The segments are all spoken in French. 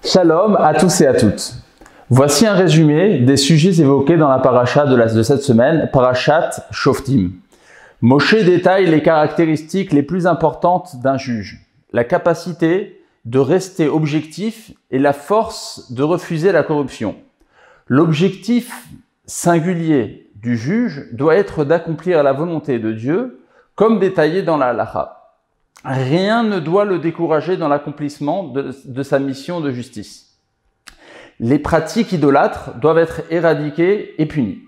Shalom à tous et à toutes. Voici un résumé des sujets évoqués dans la paracha de cette semaine, Parashat Shoftim. Moshe détaille les caractéristiques les plus importantes d'un juge, la capacité de rester objectif et la force de refuser la corruption. L'objectif singulier du juge doit être d'accomplir la volonté de Dieu, comme détaillé dans la Halacha. Rien ne doit le décourager dans l'accomplissement de sa mission de justice. Les pratiques idolâtres doivent être éradiquées et punies.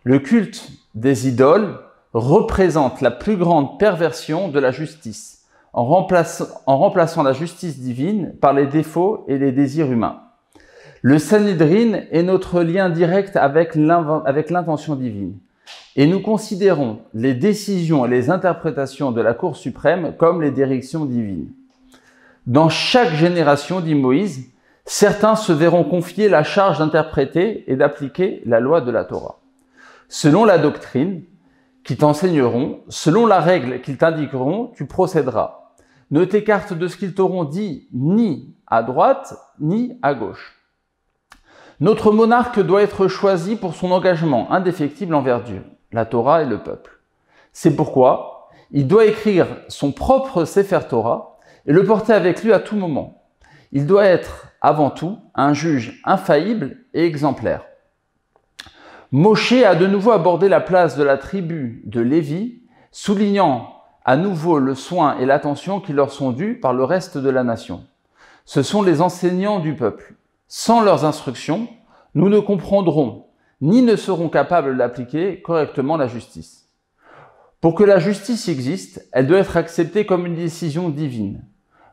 Le culte des idoles représente la plus grande perversion de la justice, en remplaçant la justice divine par les défauts et les désirs humains. Le Sanhédrin est notre lien direct avec l'intention divine. Et nous considérons les décisions et les interprétations de la Cour suprême comme les directions divines. Dans chaque génération, dit Moïse, certains se verront confier la charge d'interpréter et d'appliquer la loi de la Torah. Selon la doctrine qu'ils t'enseigneront, selon la règle qu'ils t'indiqueront, tu procéderas. Ne t'écarte de ce qu'ils t'auront dit ni à droite ni à gauche. Notre monarque doit être choisi pour son engagement indéfectible envers Dieu, la Torah et le peuple. C'est pourquoi il doit écrire son propre Sefer Torah et le porter avec lui à tout moment. Il doit être, avant tout, un juge infaillible et exemplaire. Moshe a de nouveau abordé la place de la tribu de Lévi, soulignant à nouveau le soin et l'attention qui leur sont dus par le reste de la nation. Ce sont les enseignants du peuple. Sans leurs instructions, nous ne comprendrons ni ne seront capables d'appliquer correctement la justice. Pour que la justice existe, elle doit être acceptée comme une décision divine.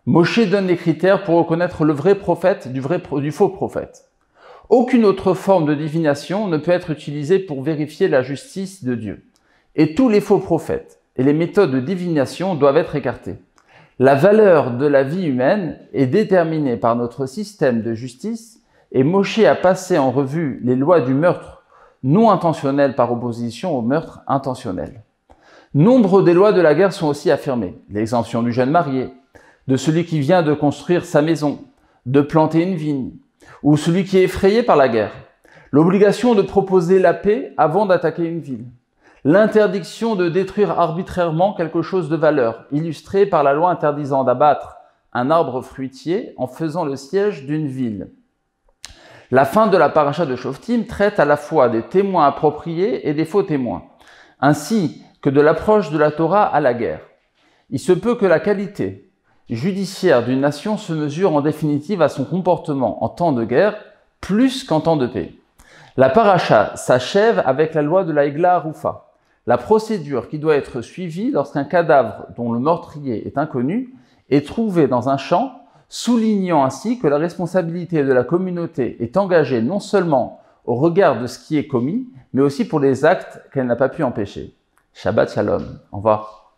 Moshe donne les critères pour reconnaître le vrai prophète du faux prophète. Aucune autre forme de divination ne peut être utilisée pour vérifier la justice de Dieu. Et tous les faux prophètes et les méthodes de divination doivent être écartées. La valeur de la vie humaine est déterminée par notre système de justice et Moshe a passé en revue les lois du meurtre non intentionnel par opposition au meurtre intentionnel. Nombre des lois de la guerre sont aussi affirmées. L'exemption du jeune marié, de celui qui vient de construire sa maison, de planter une vigne, ou celui qui est effrayé par la guerre. L'obligation de proposer la paix avant d'attaquer une ville. L'interdiction de détruire arbitrairement quelque chose de valeur, illustrée par la loi interdisant d'abattre un arbre fruitier en faisant le siège d'une ville. La fin de la paracha de Shoftim traite à la fois des témoins appropriés et des faux témoins, ainsi que de l'approche de la Torah à la guerre. Il se peut que la qualité judiciaire d'une nation se mesure en définitive à son comportement en temps de guerre plus qu'en temps de paix. La paracha s'achève avec la loi de la Egla Arufa, la procédure qui doit être suivie lorsqu'un cadavre dont le meurtrier est inconnu est trouvé dans un champ, soulignant ainsi que la responsabilité de la communauté est engagée non seulement au regard de ce qui est commis, mais aussi pour les actes qu'elle n'a pas pu empêcher. Shabbat Shalom. Au revoir.